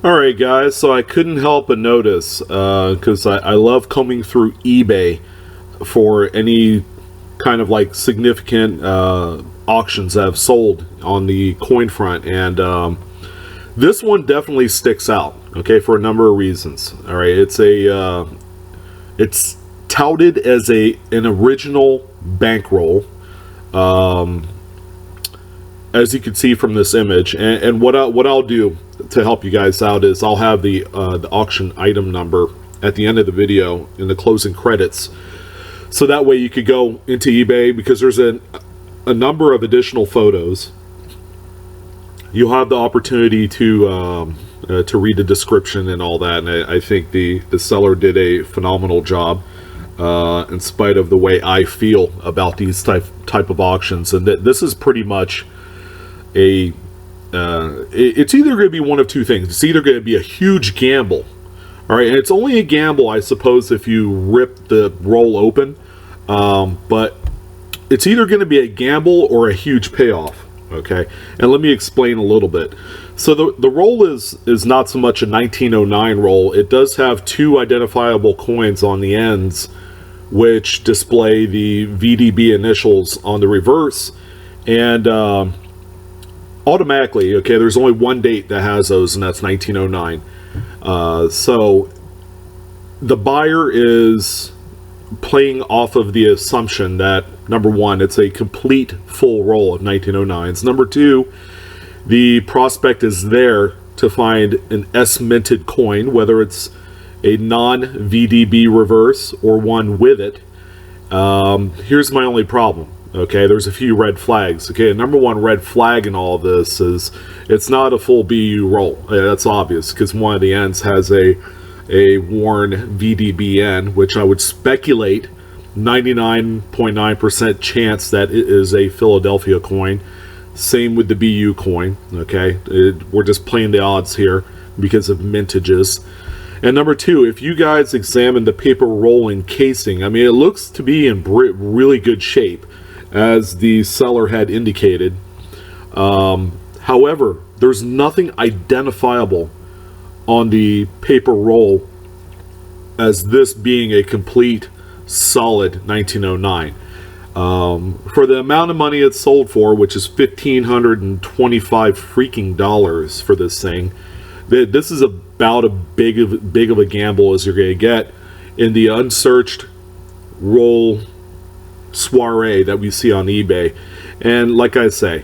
Alright guys, so I couldn't help but notice, because I love combing through eBay for any kind of like significant auctions that have sold on the coin front, and this one definitely sticks out, okay, for a number of reasons. Alright, it's touted as an original bankroll, as you can see from this image, and what I'll do to help you guys out is I'll have the auction item number at the end of the video in the closing credits, so that way you could go into eBay, because there's a number of additional photos. You'll have the opportunity to read the description and all that, and I think the seller did a phenomenal job, in spite of the way I feel about these type of auctions. And this is pretty much it's either going to be one of two things. It's either going to be a huge gamble, all right, and it's only a gamble, I suppose, if you rip the roll open, but it's either going to be a gamble or a huge payoff, okay? And let me explain a little bit. So the roll is not so much a 1909 roll. It does have two identifiable coins on the ends, which display the VDB initials on the reverse, and automatically, okay, there's only one date that has those, and that's 1909. So the buyer is playing off of the assumption that, number one, it's a complete full roll of 1909s. Number two, the prospect is there to find an S-minted coin, whether it's a non-VDB reverse or one with it. Here's my only problem. Okay, there's a few red flags. Okay, number one red flag in all of this is it's not a full BU roll. That's obvious, because one of the ends has a worn VDBN, which I would speculate 99.9% chance that it is a Philadelphia coin. Same with the BU coin. Okay, we're just playing the odds here because of mintages. And number two, if you guys examine the paper roll and casing, I mean, it looks to be in really good shape, as the seller had indicated. However, there's nothing identifiable on the paper roll as this being a complete solid 1909. For the amount of money it's sold for, which is $1,525 freaking dollars for this thing, this is about as big of a gamble as you're going to get in the Unsearched roll soiree that we see on eBay. And like I say,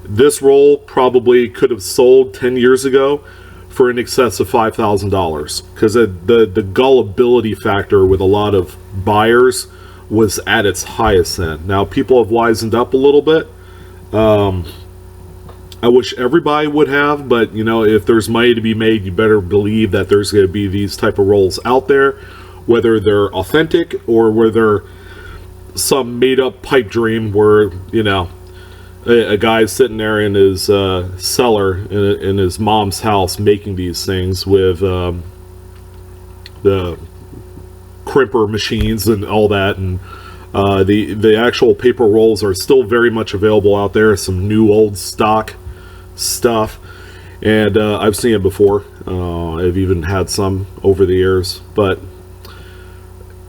this roll probably could have sold 10 years ago for in excess of $5,000, because the gullibility factor with a lot of buyers was at its highest then. Now people have wisened up a little bit. I wish everybody would have, but you know, if there's money to be made, you better believe that there's going to be these type of rolls out there, whether they're authentic or whether some made-up pipe dream where, you know, a guy's sitting there in his cellar in his mom's house making these things with the crimper machines and all that, and the actual paper rolls are still very much available out there. Some new old stock stuff, and I've seen it before. I've even had some over the years, but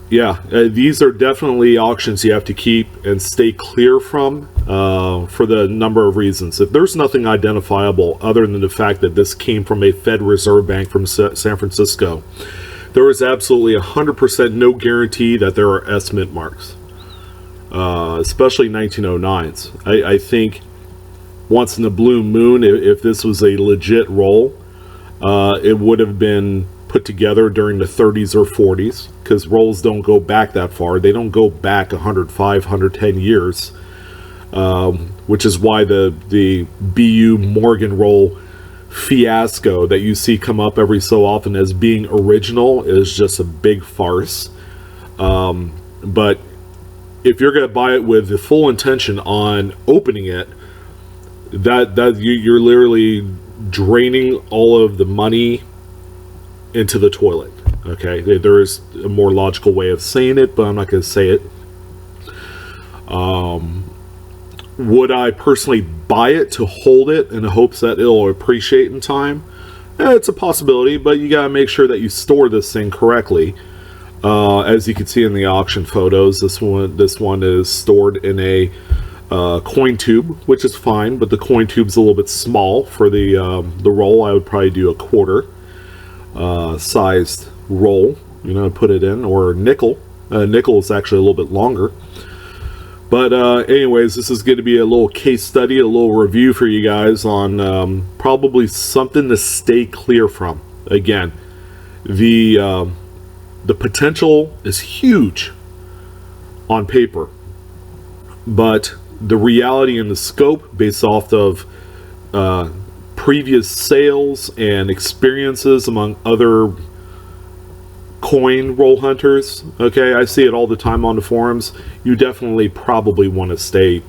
yeah, these are definitely auctions you have to keep and stay clear from, for the number of reasons. If there's nothing identifiable other than the fact that this came from a Fed Reserve Bank from San Francisco, there is absolutely 100% no guarantee that there are S-mint marks, especially 1909s. I think once in a blue moon, if this was a legit roll, it would have been put together during the 30s or 40s, because rolls don't go back that far. They don't go back 105, 110 years, which is why the BU Morgan roll fiasco that you see come up every so often as being original is just a big farce. But if you're going to buy it with the full intention on opening it, that you're literally draining all of the money into the toilet. Okay, there is a more logical way of saying it, but I'm not going to say it. Would I personally buy it to hold it in the hopes that it'll appreciate in time? It's a possibility, but you gotta make sure that you store this thing correctly. As you can see in the auction photos, this one is stored in a coin tube, which is fine, but the coin tube's a little bit small for the roll. I would probably do a quarter sized roll, put it in, or nickel. Nickel is actually a little bit longer. But anyways, this is going to be a little case study, a little review for you guys on probably something to stay clear from. Again, the potential is huge on paper, but the reality and the scope, based off of previous sales and experiences among other coin roll hunters, okay, I see it all the time on the forums, you definitely probably want to stay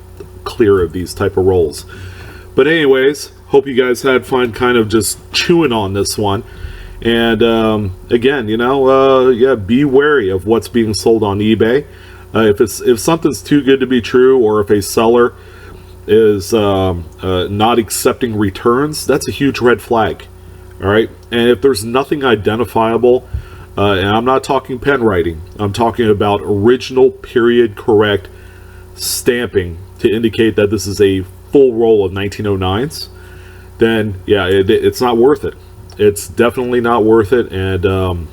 clear of these type of rolls. But anyways, hope you guys had fun kind of just chewing on this one. And again, yeah, be wary of what's being sold on eBay. If something's too good to be true, or if a seller is not accepting returns, that's a huge red flag. All right, and if there's nothing identifiable, and I'm not talking pen writing, I'm talking about original period correct stamping to indicate that this is a full roll of 1909s, then yeah, it's not worth it. It's definitely not worth it, and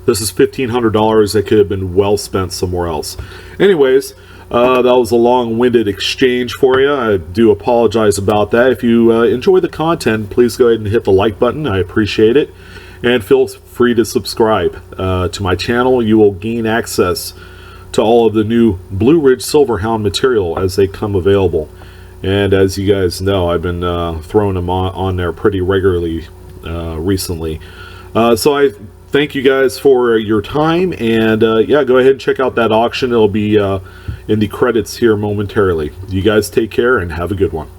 this is $1,500 that could have been well spent somewhere else. Anyways, that was a long-winded exchange for you. I do apologize about that. If you enjoy the content, please go ahead and hit the like button. I appreciate it. And feel free to subscribe to my channel. You will gain access to all of the new Blue Ridge Silverhound material as they come available. And as you guys know, I've been throwing them on there pretty regularly recently. So I thank you guys for your time, and yeah, go ahead and check out that auction. It'll be in the credits here momentarily. You guys take care and have a good one.